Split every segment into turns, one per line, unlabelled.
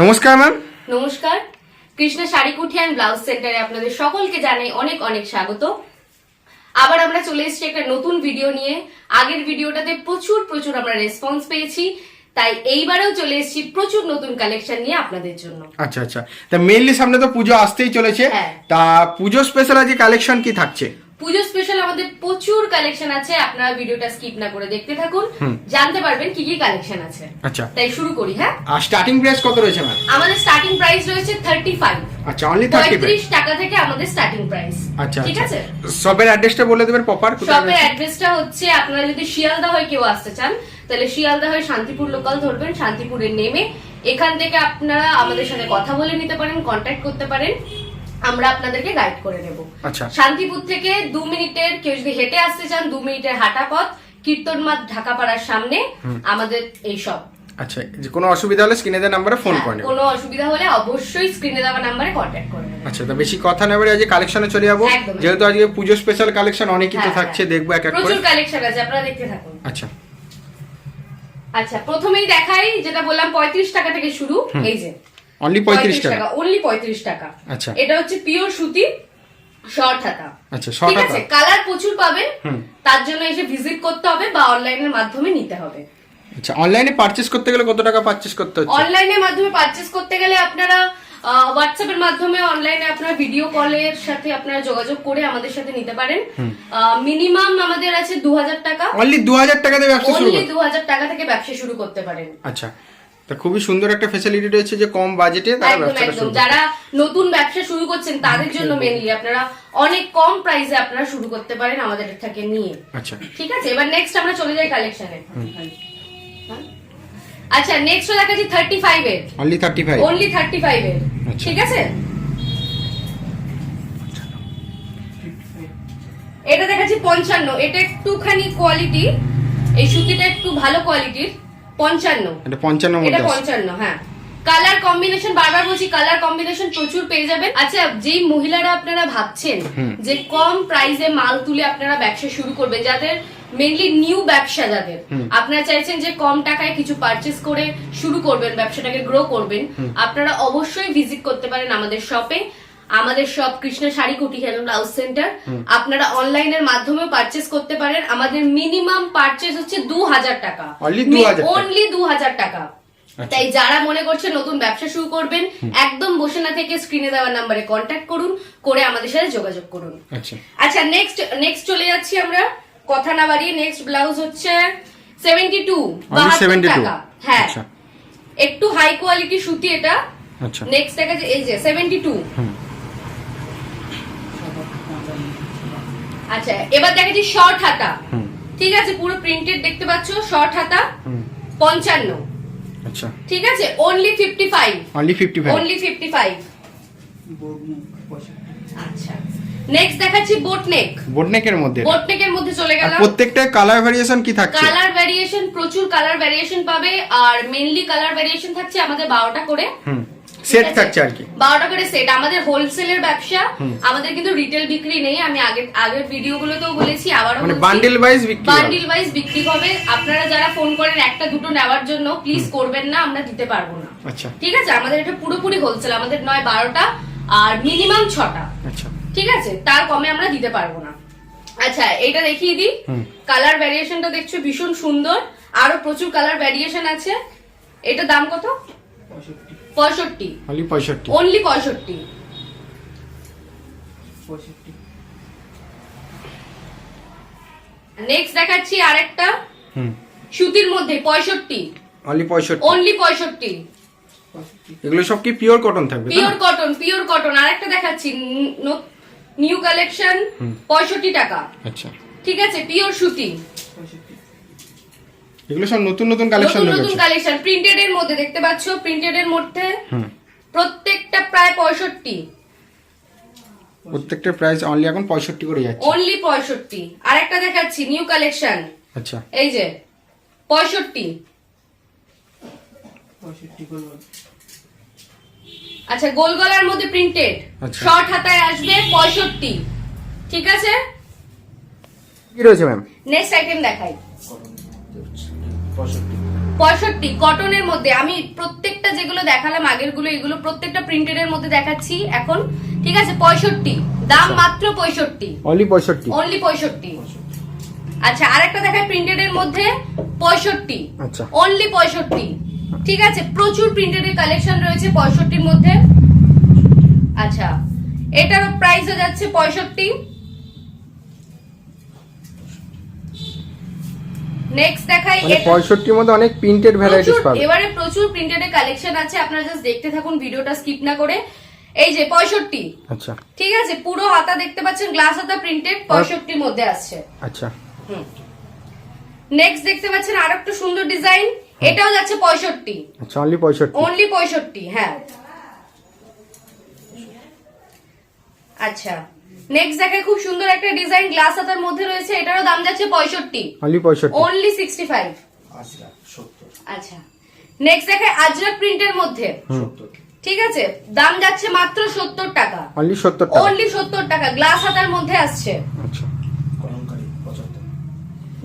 নমস্কার ম্যাম।
নমস্কার, কৃষ্ণা শাড়ি কুঠি অ্যান্ড ব্লাউজ সেন্টারে আপনাদের সকলকে জানাই অনেক অনেক স্বাগত। আবার আমরা চলে এসেছি একটা নতুন ভিডিও নিয়ে। আগের ভিডিওটাতে প্রচুর আমরা রেসপন্স পেয়েছি, তাই এইবারেও চলে এসেছি প্রচুর নতুন কালেকশন নিয়ে আপনাদের জন্য।
আচ্ছা, তা মেইনলি সামনে তো পুজো আসতেই চলেছে, তা পুজো স্পেশাল আজকে কালেকশন কি থাকছে?
পুজো স্পেশাল আমাদের প্রচুর কালেকশন আছে, আপনারা ভিডিওটা স্কিপ না করে দেখতে থাকুন, জানতে পারবেন কি কি কালেকশন আছে।
আচ্ছা,
তাই শুরু করি। হ্যাঁ,
আর স্টার্টিং প্রাইস কত রয়েছে ম্যাম?
আমাদের স্টার্টিং প্রাইস রয়েছে 35।
আচ্ছা, অনলি 35
টাকা থেকে আমাদের স্টার্টিং প্রাইস।
আচ্ছা,
ঠিক আছে।
শপের অ্যাড্রেসটা বলে দেবেন প্রপার।
শপের অ্যাড্রেসটা হচ্ছে, আপনারা যদি শিয়ালদা হয়ে কেউ আসতে চান তাহলে শিয়ালদা হয়ে শান্তিপুর লোকাল ধরবেন, শান্তিপুরে নেমে এখান থেকে আপনারা আমাদের সাথে কথা বলে নিতে পারেন, কন্ট্যাক্ট করতে পারেন, আমরা আপনাদেরকে গাইড করে দেব।
আচ্ছা,
শান্তিপুর থেকে 2 মিনিটের, কেউ যদি হেঁটে আসতে চান 2 মিনিটের হাঁটা পথ, কীর্তনমাঠ ঢাকাপাড়ার সামনে আমাদের এই শপ।
আচ্ছা, যে কোনো অসুবিধা হলে স্ক্রিনে দেওয়া নম্বরে ফোন করে নেবেন।
কোনো অসুবিধা হলে অবশ্যই স্ক্রিনে দেওয়া নম্বরে কন্ট্যাক্ট করে নেবেন।
আচ্ছা, তো বেশি কথা না বলে আজকে কালেকশনে চলে যাবো, যেহেতু আজকে পুজো স্পেশাল কালেকশন অনেক কিছু থাকছে, দেখবো এক এক করে।
প্রচুর কালেকশন আছে, আপনারা দেখতে থাকুন। আচ্ছা, প্রথমেই দেখাই, যেটা বললাম 35 টাকা থেকে শুরু। এই যে
অনলি 35 টাকা,
অনলি 35 টাকা।
আচ্ছা,
এটা হচ্ছে পিওর সুতি শর্ট হাতা।
আচ্ছা, শর্ট হাতা।
কালার প্রচুর পাবেন, তার জন্য এসে ভিজিট করতে হবে বা অনলাইনের মাধ্যমে নিতে হবে।
আচ্ছা, অনলাইনে পারচেজ করতে গেলে কত টাকা পারচেজ করতে হচ্ছে?
অনলাইনের মাধ্যমে পারচেজ করতে গেলে আপনারা হোয়াটসঅ্যাপের মাধ্যমে অনলাইনে আপনারা ভিডিও কলের সাথে আপনারা যোগাযোগ করে আমাদের সাথে নিতে পারেন। মিনিমাম আমাদের আছে 2000 টাকা।
অনলি 2000 টাকা দিয়ে ব্যবসা শুরু?
অনলি 2000 টাকা থেকে ব্যবসা শুরু করতে পারেন।
আচ্ছা, তা খুবই সুন্দর একটা ফ্যাসিলিটি রয়েছে যে কম বাজেটে তারা ব্যবসা শুরু।
যারা নতুন ব্যবসা শুরু করছেন তাদের জন্য মেইনলি আপনারা অনেক কম প্রাইসে আপনারা শুরু করতে পারেন আমাদের থেকে নিয়ে।
আচ্ছা,
ঠিক আছে, এবার নেক্সট আমরা চলে যাই কালেকশনে। আচ্ছা, নেক্সট দেখাচ্ছি 35 এর।
অনলি 35?
অনলি 35 এর। ঠিক আছে, এটা দেখাচ্ছি 55। এটা একটুখানি কোয়ালিটি, এই সুতিটা একটু ভালো কোয়ালিটির। 55,
এটা 55 মধ্যে,
এটা 55। হ্যাঁ, কালার কম্বিনেশন, বারবার বলছি কালার কম্বিনেশন প্রচুর পেয়ে যাবেন। আচ্ছা, যেই মহিলারা আপনারা ভাবছেন যে কম প্রাইসে মাল তুলে আপনারা ব্যবসা শুরু করবেন, যাদের মেইনলি নিউ ব্যবসা, যাদের আপনারা চাইছেন যে কম টাকায় কিছু পারচেজ করে শুরু করবেন, ব্যবসাটাকে গ্রো করবেন, আপনারা অবশ্যই ভিজিট করতে পারেন আমাদের শপে। আমাদের শপ কৃষ্ণা শাড়ি কুঠি অ্যান্ড ব্লাউজ সেন্টার। আপনারা অনলাইনের মাধ্যমেও পারচেজ করতে পারেন। আমাদের মিনিমাম পারচেজ হচ্ছে 2000 টাকা, অনলি 2000 টাকা। তাই যারা মনে করছেন নতুন ব্যবসা শুরু করবেন, একদম বসে না থেকে স্ক্রিনে দেওয়া নাম্বারে কন্ট্যাক্ট করুন, করে আমাদের সাথে যোগাযোগ করুন। আচ্ছা, নেক্সট চলে যাচ্ছি আমরা, কথা না বাড়িয়ে। নেক্সট ব্লাউজ হচ্ছে 72 টাকা। হ্যাঁ, একটু হাই কোয়ালিটি সুতি এটা। নেক্সট দেখাচ্ছি এই যে 72। আচ্ছা, এবার দেখাচ্ছি শর্ট হাতা। ঠিক আছে, পুরো প্রিন্টেড দেখতে পাচ্ছ, শর্ট হাতা 55।
আচ্ছা,
ঠিক আছে, অনলি 55।
অনলি 55?
অনলি 55। আচ্ছা, নেক্সট দেখাচ্ছি বোটনেক।
বোটনেকের মধ্যে? বোটনেকের
মধ্যে চলে গেলাম।
প্রত্যেকটা কালার ভেরিয়েশন কি থাকছে?
কালার ভেরিয়েশন, প্রচুর কালার ভেরিয়েশন পাবে। আর মেইনলি কালার ভেরিয়েশন থাকছে আমাদের 12টা করে
সেট থাকছে আর কি,
12টা করে সেট। আমাদের হোলসেলের ব্যবসা, আমাদের কিন্তু রিটেল বিক্রি নেই। আমি আগের ভিডিওগুলোতেও বলেছি, আবারও বলছি, বান্ডিল ওয়াইজ বিক্রি হবে। আপনারা যারা ফোন করেন একটা দুটো নেওয়ার জন্য, প্লিজ করবেন না, আমরা দিতে পারবো না।
আচ্ছা,
ঠিক আছে, আমাদের এটা পুরোপুরি হোলসেল। আমাদের 9-12টা আর মিনিমাম 6টা।
আচ্ছা, ঠিক
আছে, তার কমে আমরা দিতে পারবো না। আচ্ছা, এটা দেখিয়ে দিই। কালার ভ্যারিয়েশনটা দেখছো ভীষণ সুন্দর, আরো প্রচুর কালার ভ্যারিয়েশন আছে। এটা দাম কত? 65।
অনলি 65?
অনলি 65। নেক্সট দেখাচ্ছি আরেকটা সুতির মধ্যে 65।
অনলি 65?
অনলি 65।
এগুলো সব কি পিওর কটন থাকবে?
Pure cotton. আরেকটা দেখাচ্ছি নিউ কালেকশন 65 টাকা।
আচ্ছা,
ঠিক আছে, পিওর সুতি।
এগুলো সব নতুন কালেকশন,
নতুন কালেকশন প্রিন্টেড এর মধ্যে দেখতে পাচ্ছ। প্রিন্টেড এর মধ্যে প্রত্যেকটা প্রায় 65।
প্রত্যেকটা প্রাইস অনলি এখন 65 করে যাচ্ছে,
অনলি 65। আরেকটা দেখাচ্ছি নিউ কালেকশন।
আচ্ছা,
এই যে 65। আচ্ছা, গোল গলার মধ্যে প্রিন্টেড, শর্ট হাতায় আসবে 65। ঠিক আছে,
কি রয়েছে ম্যাম?
নেক্সট আইটেম দেখাই। 65 কটনের মধ্যে। আমি প্রত্যেকটা যেগুলো দেখালাম আগের গুলো, এগুলো প্রত্যেকটা প্রিন্টেড এর মধ্যে দেখাচ্ছি এখন, ঠিক আছে? 65, দাম মাত্র 65,
অনলি 65।
অনলি 65। আচ্ছা, আরেকটা দেখাই প্রিন্টেড এর মধ্যে 65,
আচ্ছা
অনলি 65, ঠিক আছে? প্রচুর প্রিন্টেড এর কালেকশন রয়েছে 65 এর মধ্যে। আচ্ছা, এটার প্রাইস হয়ে যাচ্ছে 65। নেক্সট দেখাই,
মানে 65 এর মধ্যে অনেক প্রিন্টেড ভ্যারাইটিস
প্রচুর,
পাবেন।
এবারে প্রচুর প্রিন্টেড এর কালেকশন আছে, আপনারা জাস্ট দেখতে থাকুন, ভিডিওটা স্কিপ না করে। এই যে 65,
আচ্ছা
ঠিক আছে? পুরো হাতা দেখতে পাচ্ছেন, গ্লাস হাতা প্রিন্টেড 65 এর মধ্যে আসছে।
আচ্ছা
নেক্সট দেখতে পাচ্ছেন আরেকটা সুন্দর ডিজাইন, এটাও যাচ্ছে 65,
আচ্ছা অনলি 65।
অনলি 65, হ্যাঁ। আচ্ছা, নেক্সট দেখায় খুব সুন্দর একটা ডিজাইন, গ্লাস হাতার মধ্যে রয়েছে, এটারও দাম যাচ্ছে 65,
অনলি 65।
অনলি 65। আচ্ছা, নেক্সট দেখায় আজরাক প্রিন্টের মধ্যে, ঠিক আছে? দাম যাচ্ছে মাত্র 70 টাকা,
অনলি 70 টাকা।
অনলি 70 টাকা, গ্লাস হাতার মধ্যে আসছে।
আচ্ছা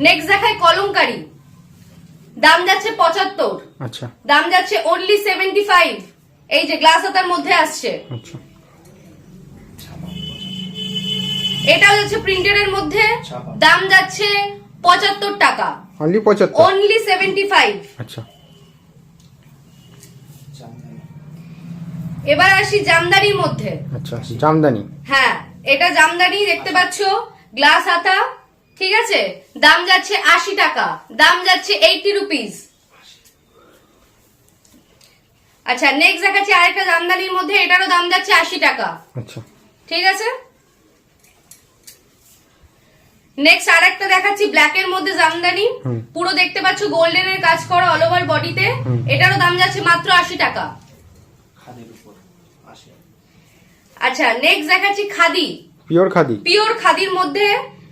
নেক্সট দেখায় কলমকারী, দাম যাচ্ছে 75,
আচ্ছা
দাম যাচ্ছে অনলি 75, এই যে গ্লাস হাতার মধ্যে আসছে।
আচ্ছা
এটাও যাচ্ছে প্রিন্টেড এর মধ্যে, দাম যাচ্ছে 75 টাকা,
অনলি 75।
অনলি 75।
আচ্ছা
এবার আসি জামদানির মধ্যে।
আচ্ছা জামদানি,
হ্যাঁ, এটা জামদানি দেখতে পাচ্ছো, গ্লাস হাতা, ঠিক আছে? দাম যাচ্ছে 80 টাকা, দাম যাচ্ছে 80 রুপিস। আচ্ছা, নেক্সট দেখাচ্ছি আরেকটা জামদানির মধ্যে, এটারও দাম যাচ্ছে 80 টাকা,
আচ্ছা
ঠিক আছে? নেক্সট আরেকটা দেখাচ্ছি ব্ল্যাক এর মধ্যে জামদানি, পুরো দেখতে পাচ্ছ গোল্ডেন এর কাজ করা অল ওভার বডিতে, এটারও দাম যাচ্ছে মাত্র 80 টাকা। আচ্ছা, নেক্সট দেখাচ্ছি খাদি,
পিওর খাদি,
পিওর খাদির মধ্যে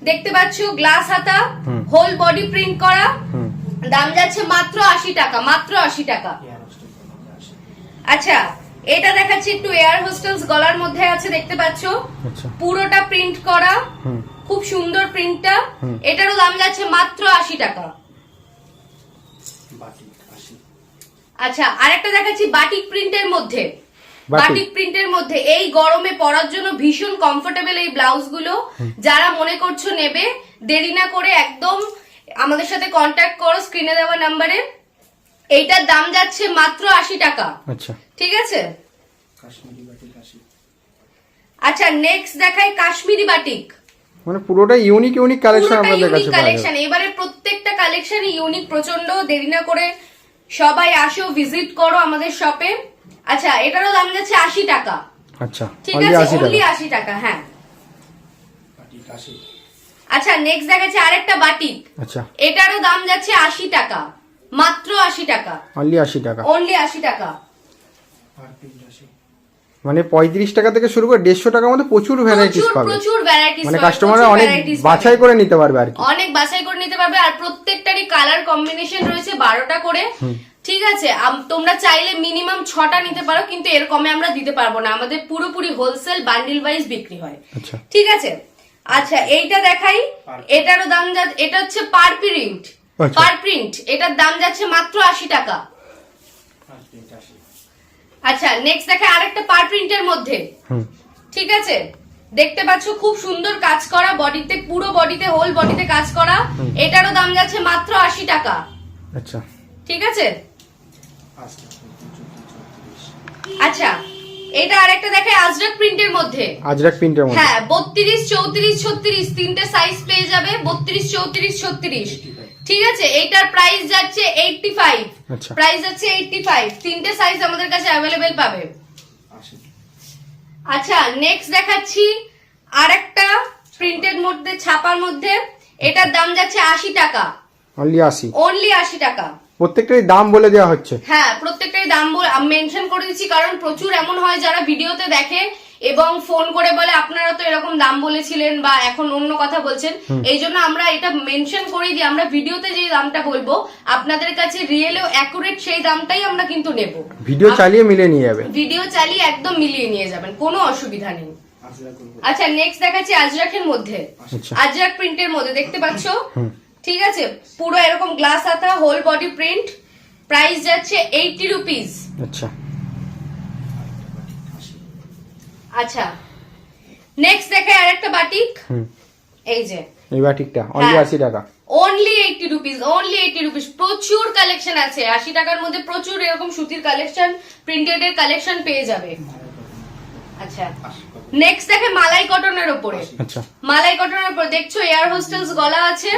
দেখতে পাচ্ছ গ্লাস হাতা, হোল বডি প্রিন্ট করা, দাম যাচ্ছে মাত্র 80 টাকা, মাত্র 80 টাকা। আচ্ছা, এটা দেখাচ্ছি একটু এয়ার হোস্টেলস গলার মধ্যে আছে, দেখতে পাচ্ছ
আচ্ছা
পুরোটা প্রিন্ট করা, খুব সুন্দর প্রিন্টটা, এটারও দাম যাচ্ছে মাত্র 80 টাকা। আচ্ছা, আরেকটা দেখাচ্ছি বাটিক প্রিন্টের মধ্যে, বাটিক প্রিন্টের মধ্যে এই গরমে পরার জন্য ভীষণ কমফোর্টেবল এই ব্লাউজ গুলো, যারা মনে করছো নেবে, দেরি না করে একদম আমাদের সাথে কন্ট্যাক্ট করো স্ক্রিনে দেওয়া নাম্বারে। এইটার দাম যাচ্ছে মাত্র 80 টাকা,
আচ্ছা
ঠিক আছে? আচ্ছা, নেক্সট দেখাই কাশ্মীরি বাটিক,
মানে পুরোটা ইউনিক ইউনিক কালেকশন আপনাদের কাছে পাওয়া
কালেকশন। এবারে প্রত্যেকটা কালেকশনই ইউনিক, প্রচন্ড, দেরি না করে সবাই আসো, ভিজিট করো আমাদের শপে। আচ্ছা, এটারও দাম যাচ্ছে 80 টাকা,
আচ্ছা
ঠিক
অনলি
আছে?
80
অনলি
টাকা।
80 টাকা, হ্যাঁ। আচ্ছা, নেক্সট দেখাচ্ছে আরেকটা বাটিক,
আচ্ছা
এটারও দাম যাচ্ছে 80 টাকা, মাত্র 80 টাকা,
অনলি 80 টাকা,
অনলি 80 টাকা।
মানে 35 টাকা থেকে শুরু করে 150 টাকার মধ্যে প্রচুর ভ্যারাইটিস পাবে,
প্রচুর ভ্যারাইটিস,
মানে কাস্টমাররা অনেক বাছাই করে নিতে পারবে আর কি,
অনেক বাছাই করে নিতে পারবে। আর প্রত্যেকটারই কালার কম্বিনেশন রয়েছে 12টা করে, ঠিক আছে? তোমরা চাইলে মিনিমাম 6টা নিতে পারো, কিন্তু এর কমে আমরা দিতে পারবো না, আমাদের পুরোপুরি হোলসেল বান্ডিল ওয়াইজ বিক্রি হয়,
আচ্ছা
ঠিক আছে? আচ্ছা, এইটা দেখাই, এটারও দাম যাচ্ছে, এটা হচ্ছে পার প্রিন্ট,
আচ্ছা।
পার প্রিন্ট, এটার দাম যাচ্ছে মাত্র 80 টাকা। আচ্ছা, নেক্সট দেখাই আরেকটা পার প্রিন্টের মধ্যে, ঠিক আছে? দেখতে পাচ্ছ খুব সুন্দর কাজ করা বডিতে, পুরো বডিতে, হোল বডিতে কাজ করা, এটারও দাম যাচ্ছে মাত্র 80 টাকা,
আচ্ছা
ঠিক আছে? আচ্ছা, এটা আরেকটা দেখাই আজরাক প্রিন্টের মধ্যে,
আজরাক প্রিন্টের মধ্যে,
হ্যাঁ, 32, 34, 36 তিনটে সাইজ পেয়ে যাবে, 32, 34, 36, ঠিক আছে? এইটার প্রাইস যাচ্ছে 85,
আচ্ছা
প্রাইস যাচ্ছে 85, তিনটে সাইজ আমাদের কাছে অ্যাভেলেবেল পাবে। আচ্ছা, নেক্সট দেখাচ্ছি আরেকটা প্রিন্টেড মধ্যে, ছাপার মধ্যে, এটার দাম যাচ্ছে 80 টাকা,
অনলি 80,
অনলি 80 টাকা।
প্রত্যেকটারই দাম বলে দেওয়া হচ্ছে,
হ্যাঁ, প্রত্যেকটাই দাম মেনশন করে দিচ্ছি, কারণ প্রচুর এমন হয় যারা ভিডিওতে দেখে এবং ফোন করে বলে আপনারা তো এরকম দাম বলেছিলেন বা এখন অন্য কথা বলছেন, এই জন্য আমরা এটা মেনশন করে দিই, আমরা ভিডিওতে যে দামটা বলবো আপনাদের কাছে রিয়েল ও অ্যাকুরেট সেই দামটাই আমরা কিন্তু নেব,
ভিডিও চালিয়ে মিলিয়ে নিয়ে যাবে,
ভিডিও চালিয়ে একদম মিলিয়ে নিয়ে যাবেন, কোনো অসুবিধা নেই। আচ্ছা, নেক্সট দেখাচ্ছি আজরাকের মধ্যে,
আচ্ছা
আজরাক প্রিন্টের মধ্যে, দেখতে পাচ্ছ, ঠিক আছে? পুরো এরকম গ্লাস হাতা, হোল বডি প্রিন্ট, প্রাইস যাচ্ছে 80 রুপিস।
আচ্ছা
আচ্ছা নেক্সট দেখাই আরেকটা বাটিক। এই যে
এই বাটিকটা অনলি 80 টাকা,
অনলি 80 রুপিস, অনলি 80 রুপিস। প্রচুর কালেকশন আছে 80 টাকার মধ্যে, প্রচুর এরকম সুতির কালেকশন, প্রিন্টেড এর কালেকশন পেয়ে যাবে। আচ্ছা নেক্সট দেখে মালাই কটনের উপরে।
আচ্ছা
মালাই কটনের উপর দেখছো এয়ার হোস্টেলস গলা আছে,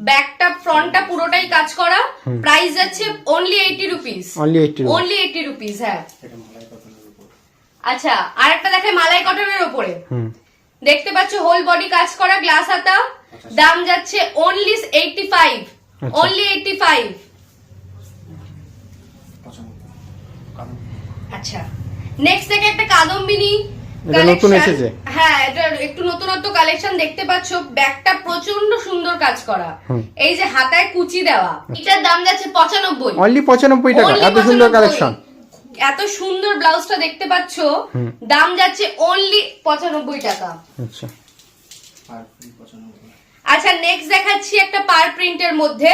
ব্যাকটা ফ্রন্টটা পুরোটাই কাজ করা, প্রাইস যাচ্ছে অনলি 80 রুপিস,
অনলি 80 টাকা,
অনলি 80 রুপিস। হ্যাঁ আচ্ছা আরেকটা দেখে মালাই কটনের উপরে, দেখতে পাচ্ছ হোল বডি কাজ করা, গ্লাস হাতা, দাম যাচ্ছে অনলি 85, অনলি 85। আচ্ছা নেক্সট দেখে একটা কাদম্বিনী
এটা নতুন এসেছে।
হ্যাঁ এটা একটু নতুনত্ব কালেকশন দেখতে পাচ্ছ, ব্যাগটা প্রচন্ড সুন্দর কাজ করা, এই যে হাতায় কুচি দেওয়া, এটার দাম যাচ্ছে 95,
অনলি 95 টাকা। এত সুন্দর কালেকশন,
এত সুন্দর ব্লাউজটা দেখতে পাচ্ছ, দাম যাচ্ছে অনলি 95 টাকা।
আচ্ছা
আচ্ছা নেক্সট দেখাচ্ছি একটা পার প্রিন্টের মধ্যে,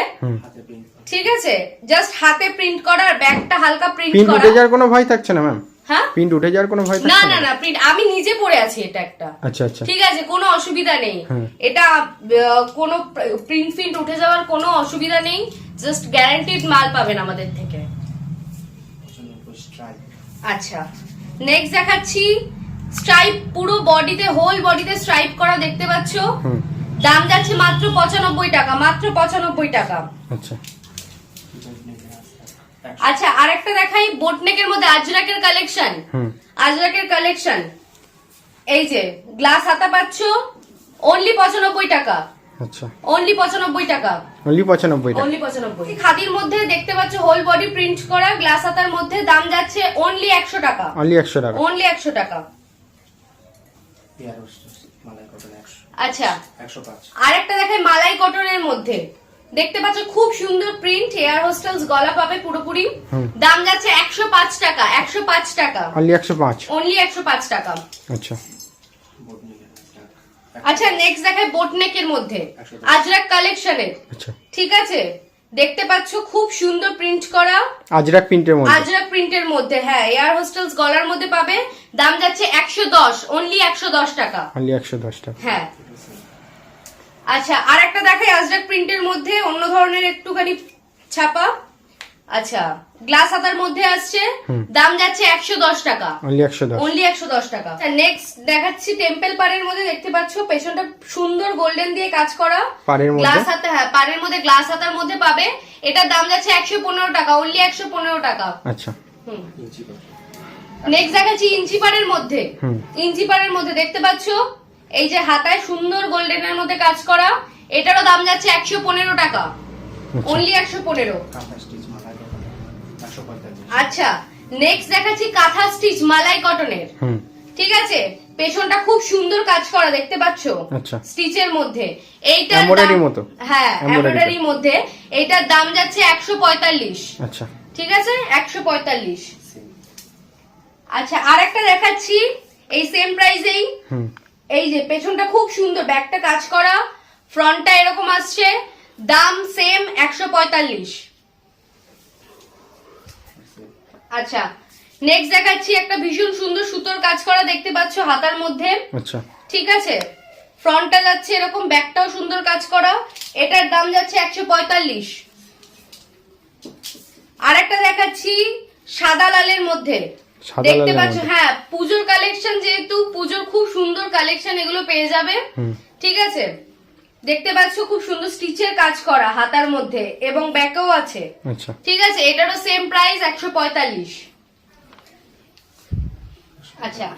ঠিক আছে, জাস্ট হাতে প্রিন্ট করা, আর ব্যাগটা হালকা প্রিন্ট
প্রিন্ট
করা।
উঠে যাওয়ার কোনো ভয় থাকছে না ম্যাম?
হ্যাঁ
প্রিন্ট উঠে যাওয়ার কোনো ভয়
না
থাকছে
না না প্রিন্ট আমি নিজে পরে আছি, এটা একটা।
আচ্ছা আচ্ছা
ঠিক আছে কোনো অসুবিধা নেই, এটা কোনো প্রিন্ট ফিন্ট উঠে যাওয়ার কোনো অসুবিধা নেই, জাস্ট গ্যারান্টিড মাল পাবেন আমাদের থেকে। আচ্ছা নেক্সট দেখাচ্ছি স্ট্রাইপ, পুরো বডিতে হোল বডিতে স্ট্রাইপ করা দেখতে পাচ্ছ, দাম যাচ্ছে মাত্র 95 টাকা, মাত্র 95 টাকা।
আচ্ছা
আচ্ছা আরেকটা দেখাই বোটনেকের মধ্যে আজরাকের কালেকশন, আজরাকের কালেকশন, এই যে গ্লাস হাতা পাচ্ছ অনলি 95 টাকা,
আচ্ছা
অনলি 95 টাকা,
অনলি 95 টাকা,
অনলি 95। খাদির মধ্যে দেখতে পাচ্ছ হোল বডি প্রিন্ট করা, গ্লাস হাতার মধ্যে, দাম যাচ্ছে অনলি 100 টাকা,
অনলি 100 টাকা,
অনলি 100 টাকা। আচ্ছা আরেকটা দেখাই মালাই কটনের মধ্যে, দেখতে পাচ্ছ খুব সুন্দর প্রিন্ট, এয়ার হোস্টেলস গলা পাবে পুরোপুরি, দাম যাচ্ছে 105 টাকা, 105 টাকা,
অনলি 105,
অনলি 105 টাকা।
আচ্ছা
আচ্ছা নেক্সট দেখাই বোটনেকের মধ্যে আজরাক কালেকশনের,
আচ্ছা
ঠিক আছে, দেখতে পাচ্ছ খুব সুন্দর প্রিন্ট করা,
আজরাক প্রিন্টের মধ্যে,
আজরাক প্রিন্টের মধ্যে, হ্যাঁ এয়ার হোস্টেলস গলার মধ্যে পাবে, দাম যাচ্ছে 110, অনলি 110 টাকা,
অনলি 110 টাকা।
হ্যাঁ আচ্ছা আরেকটা দেখাই আজরাক প্রিন্টের মধ্যে, অন্য ধরনের একটুখানি ছাপা, আচ্ছা গ্লাস হাতার মধ্যে আসছে, দাম যাচ্ছে 110 টাকা,
অনলি 110,
অনলি 110 টাকা। নেক্সট দেখাচ্ছি টেম্পল পাড়ের মধ্যে, দেখতে পাচ্ছ পেছনটা সুন্দর গোল্ডেন দিয়ে কাজ করা,
পাড়ের মধ্যে
গ্লাস হাতা, হ্যাঁ পাড়ের মধ্যে গ্লাস হাতার মধ্যে পাবে, এটার দাম যাচ্ছে 115 টাকা, অনলি 115 টাকা।
আচ্ছা
নেক্সট দেখাচ্ছি ইঞ্চি পাড়ের মধ্যে, ইঞ্চি পাড়ের মধ্যে দেখতে পাচ্ছ এই যে হাতায় সুন্দর গোল্ডেনের মধ্যে কাজ করা, এটারও দাম যাচ্ছে 115 টাকা, অনলি 115। আচ্ছা নেক্সট দেখাচ্ছি কাঁথা স্টিচ মালাই কটনের, ঠিক আছে, পেছনটা খুব সুন্দর কাজ করা দেখতে পাচ্ছ,
আচ্ছা
স্টিচের মধ্যে, এইটার
এমব্রয়ডারির মতো,
হ্যাঁ এমব্রয়ডারির মধ্যে, এইটার দাম যাচ্ছে 145,
আচ্ছা
ঠিক আছে 145। আচ্ছা আরেকটা দেখাচ্ছি এই সেম প্রাইসেই, এই যে পেছনটা খুব সুন্দর, ব্যাকটা কাজ করা, ফ্রন্টটা এরকম আসছে, দাম সেম 145। আচ্ছা নেক্সট দেখাচ্ছি একটা ভীষণ সুন্দর সুতোর কাজ করা দেখতে পাচ্ছ হাতার মধ্যে,
আচ্ছা
ঠিক আছে, ফ্রন্টটা যাচ্ছে এরকম, ব্যাকটাও সুন্দর কাজ করা, এটার দাম যাচ্ছে 145। আরেকটা দেখাচ্ছি সাদা লালের মধ্যে, দেখতে পাচ্ছ, হ্যাঁ পুজোর কালেকশন, যেহেতু পুজোর খুব সুন্দর কালেকশন এগুলো পেয়ে যাবে, ঠিক আছে, দেখতে পাচ্ছ খুব সুন্দর স্টিচের কাজ করা হাতার মধ্যে এবং ব্যাকেও আছে,
আচ্ছা
ঠিক আছে, এটারও সেম প্রাইস 145। আচ্ছা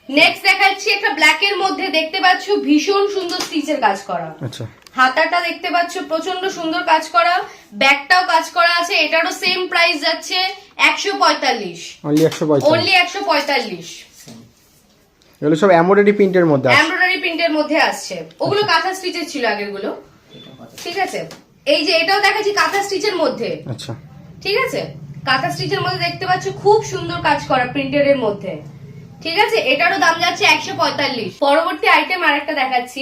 নেক্সট দেখাচ্ছি একটা ব্ল্যাক এর মধ্যে, দেখতে পাচ্ছ ভীষণ সুন্দর স্টিচের কাজ করা,
আচ্ছা
হাতাটা দেখতে পাচ্ছ প্রচন্ড সুন্দর কাজ করা, ব্যাকটাও কাজ করা আছে, এটারও সেম প্রাইস যাচ্ছে 145,
অনলি 145,
অনলি 145।
এগুলো সব এমব্রয়ডারি প্রিন্টের মধ্যে আছে,
এমব্রয়ডারি প্রিন্টের মধ্যে আসছে, ওগুলো কাঁথা স্টিচের ছিল আগের গুলো, ঠিক আছে, এই যে এটাও দেখাচ্ছি কাঁথা স্টিচের মধ্যে,
আচ্ছা
ঠিক আছে, কাঁথা স্টিচের মধ্যে দেখতে পাচ্ছ খুব সুন্দর কাজ করা প্রিন্টেড এর মধ্যে, ঠিক আছে, এটারও দাম যাচ্ছে 145। পরবর্তী আইটেম আরেকটা দেখাচ্ছি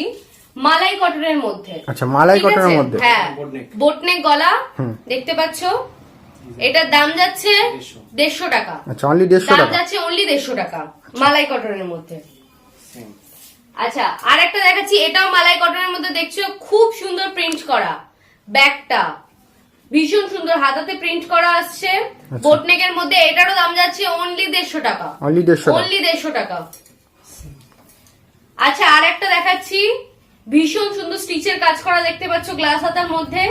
মালাই কটনের মধ্যে,
আচ্ছা মালাই কটনের মধ্যে,
হ্যাঁ বোটনেক গলা দেখতে পাচ্ছ, এটার দাম যাচ্ছে 150 টাকা।
আচ্ছা অনলি 150
দাম
টাকা।
যাচ্ছে অনলি 150 টাকা মালাই কটনের মধ্যে। আচ্ছা আর একটা দেখাচ্ছি, এটাও মালাই কটনের মধ্যে, দেখছো খুব সুন্দর প্রিন্ট করা, ব্যাগটা ভীষণ সুন্দর হাতাতে প্রিন্ট করা আসছে বোটনেকের মধ্যে। এটারও দাম যাচ্ছে অনলি 150 টাকা।
অনলি 150
অনলি 150 টাকা। আচ্ছা আর একটা দেখাচ্ছি, ভীষণ সুন্দর স্টিচের কাজ করা দেখতে পাচ্ছ গ্লাস হাতার মধ্যে।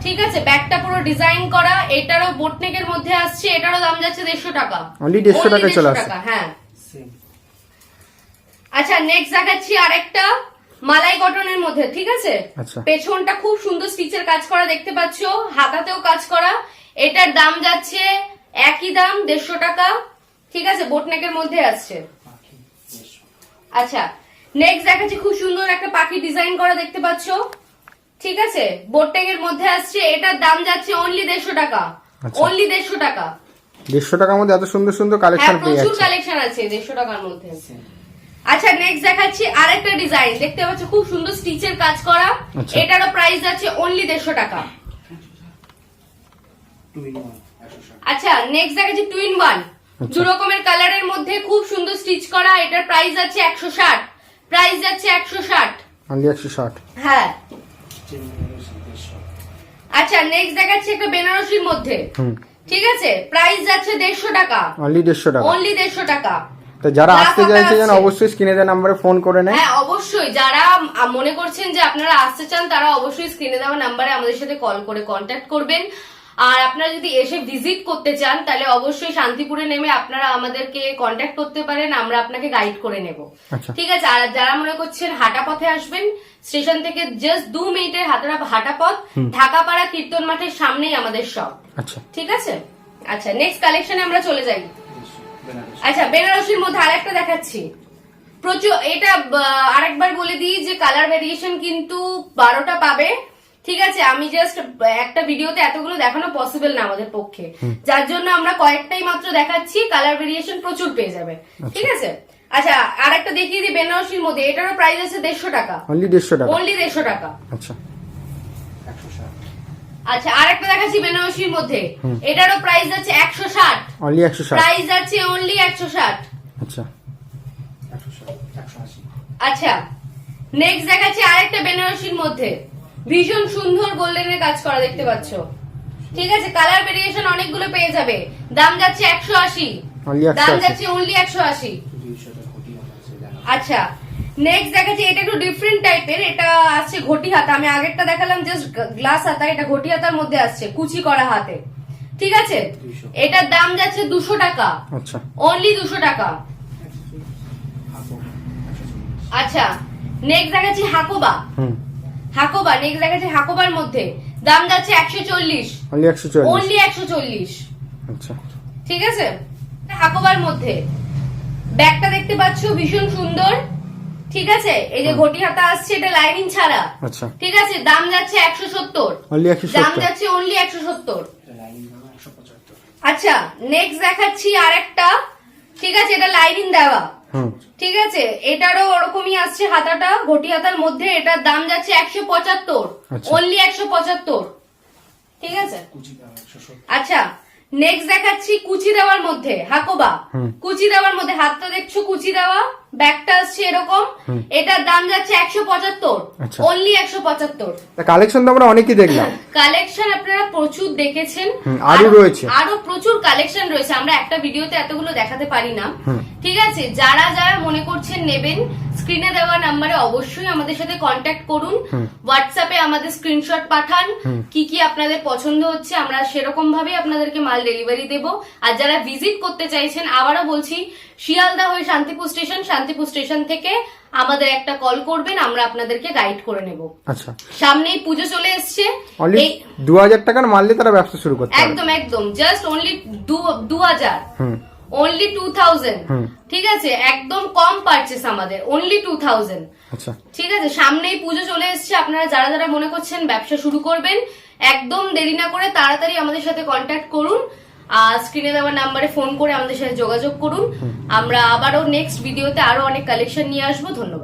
ঠিক আছে, ব্যাগটা পুরো ডিজাইন করা, এটারও বোটনেকের মধ্যে আসছে, এটারও দাম যাচ্ছে 150 টাকা।
অনলি 150 টাকা চলে আসছে।
হ্যাঁ। আচ্ছা নেক্সট দেখাচ্ছি আরেকটা মালাই কটনের মধ্যে। ঠিক আছে,
আচ্ছা
পেছনটা খুব সুন্দর স্টিচের কাজ করা দেখতে পাচ্ছ, হাতাতেও কাজ করা। এটার দাম যাচ্ছে একই দাম 150 টাকা। ঠিক আছে, বোটনেকের মধ্যে আসছে। আচ্ছা নেক্সট দেখাচ্ছি, খুব সুন্দর একটা পাখি ডিজাইন করা দেখতে পাচ্ছ। ঠিক আছে, বোটনেকের মধ্যে আসছে, এটার দাম যাচ্ছে অনলি 150 টাকা। অনলি 150 টাকা।
150 টাকার মধ্যে এত সুন্দর সুন্দর কালেকশন পেয়ে
প্রচুর
যাচ্ছে।
কালেকশন আছে 150 টাকার মধ্যে। আচ্ছা নেক্সট দেখাচ্ছি আরেকটা ডিজাইন দেখতে পাচ্ছ, খুব সুন্দর স্টিচের কাজ করা। এটারও প্রাইস যাচ্ছে অনলি 150 টাকা। আচ্ছা নেক্সট দেখাচ্ছি 2 in 1, দু রকমের কালারের মধ্যে খুব সুন্দর স্টিচ করা। এটার প্রাইস যাচ্ছে 160। প্রাইস যাচ্ছে 160।
অনলি 160।
হ্যাঁ। আচ্ছা নেক্সট দেখাচ্ছি একটা বেনারসির মধ্যে। ঠিক আছে, প্রাইস যাচ্ছে 150 টাকা।
অনলি 150 টাকা।
অনলি 150 টাকা।
তো যারা আসতে চাইছে যেন অবশ্যই স্ক্রিনে দেওয়া নম্বরে ফোন করে নেয়।
হ্যাঁ অবশ্যই, যারা মনে করছেন যে আপনারা আসতে চান তারা অবশ্যই স্ক্রিনে দেওয়া নাম্বারে আমাদের সাথে কল করে কন্ট্যাক্ট করবেন। আর আপনারা যদি এসে ভিজিট করতে চান তাহলে অবশ্যই শান্তিপুরে নেমে আপনারা আমাদেরকে কন্ট্যাক্ট করতে পারেন, আমরা আপনাকে গাইড করে নেব। ঠিক আছে, আর যারা মনে করছেন হাঁটা পথে আসবেন, স্টেশন থেকে জাস্ট 2 মিনিটের হাঁটা পথ, ঢাকাপাড়া কীর্তন মাঠের সামনেই আমাদের শপ।
আচ্ছা
ঠিক আছে। আচ্ছা নেক্সট কালেকশনে আমরা চলে যাই। আচ্ছা বেনারসির মধ্যে আরেকটা দেখাচ্ছি, প্রচুর। এটা আরেকবার বলে দিই যে কালার ভেরিয়েশন কিন্তু 12টা পাবে। ঠিক আছে, আমি জাস্ট একটা ভিডিওতে এতগুলো দেখানো পসিবল না আমাদের পক্ষে, যার জন্য আমরা কয়েকটাই মাত্র দেখাচ্ছি। কালার ভেরিয়েশন প্রচুর পেয়ে যাবে। ঠিক আছে। আচ্ছা আরেকটা দেখিয়ে দিই বেনারসির মধ্যে, এটারও প্রাইস আছে 150 টাকা।
অনলি 150 টাকা।
অনলি 150 টাকা।
আচ্ছা
আচ্ছা আরেকটা দেখাচ্ছি বেনারসির মধ্যে, এটারও প্রাইস আছে 160।
অনলি 160।
প্রাইস আছে অনলি 160।
আচ্ছা
আচ্ছা নেক্সট দেখাচ্ছি আরেকটা বেনারসির মধ্যে, ভীষণ সুন্দর গোল্ডেনের কাজ করা দেখতে পাচ্ছ। ঠিক আছে, কালার ভেরিয়েশন অনেকগুলো পেয়ে যাবে। দাম যাচ্ছে 180। দাম যাচ্ছে অনলি 180। আচ্ছা নেক্সট দেখাচ্ছি, এটা একটু ডিফারেন্ট টাইপের, এটা আছে ঘটি হাতা। আমি আগেরটা দেখালাম জাস্ট গ্লাস হাতা, এটা ঘটি হাতার মধ্যে আসছে, কুচি করা হাতে। ঠিক আছে, এটার দাম যাচ্ছে 200 টাকা।
আচ্ছা
অনলি 200 টাকা। আচ্ছা নেক্সট দেখাচ্ছি হাকোবা। হাকোবা নেক্সট দেখাচ্ছি হাকোবার মধ্যে, দাম যাচ্ছে 140।
অনলি 140।
অনলি 140।
আচ্ছা
ঠিক আছে, হাকোবার মধ্যে ব্যাগটা দেখতে পাচ্ছ ভীষণ সুন্দর। ঠিক আছে, এই যে ঘটি হাতা আসছে, এটা লাইনিং ছাড়া।
আচ্ছা
ঠিক আছে, দাম যাচ্ছে 170।
অনলি 170।
দাম যাচ্ছে অনলি 170। আচ্ছা নেক্সট দেখাচ্ছি আরেকটা। ঠিক আছে, এটা লাইনিং দেওয়া। ঠিক আছে, এটারও ওরকমই আসছে হাতাটা ঘটি হাতার মধ্যে, এটার দাম যাচ্ছে 175। অনলি 175। ঠিক আছে। আচ্ছা নেক্সট দেখাচ্ছি কুচি দেওয়ার মধ্যে হাকোবা। কুচি দেওয়ার মধ্যে হাতটা দেখছো কুচি দেওয়া, ব্যাগটা আসছে এরকম, এটার দাম যাচ্ছে 175। অনলি 175।
কালেকশন তো আমরা অনেকই দেখলাম।
কালেকশন আপনারা প্রচুর দেখেছেন,
আরো রয়েছে,
আরো প্রচুর কালেকশন রয়েছে, আমরা একটা ভিডিওতে এতগুলো দেখাতে পারি না। ঠিক আছে, যারা যারা মনে করছেন নেবেন, স্ক্রিনে দেওয়া নাম্বারে অবশ্যই আমাদের সাথে কন্ট্যাক্ট করুন। হোয়াটসঅ্যাপে আমাদের স্ক্রিনশট পাঠান, কি কি আপনাদের পছন্দ হচ্ছে, আমরা সেরকম ভাবে আপনাদেরকে মাল ডেলিভারি দেব। আর যারা ভিজিট করতে চাইছেন, আবারও বলছি, শিয়ালদা হয়ে শান্তিপুর স্টেশন, শান্তিপুর স্টেশন থেকে আমাদের একটা কল করবেন, আমরা আপনাদেরকে গাইড করে নেব।
আচ্ছা
সামনেই পুজো চলে এসছে,
2000 টাকার মারলে তারা ব্যবসা শুরু করতে পারে।
একদম একদম, জাস্ট অনলি 2000, অনলি 2000। ঠিক আছে, একদম কম পারচেস আমাদের, অনলি 2000।
আচ্ছা
ঠিক আছে, সামনেই পুজো চলে এসছে, আপনারা যারা যারা মনে করছেন ব্যবসা শুরু করবেন, একদম দেরি না করে তাড়াতাড়ি আমাদের সাথে কন্ট্যাক্ট করুন। আর স্ক্রিনে দেওয়া নাম্বারে ফোন করে আমাদের সাথে যোগাযোগ করুন। আমরা আবারও নেক্সট ভিডিওতে আরো অনেক কালেকশন নিয়ে আসবো। ধন্যবাদ।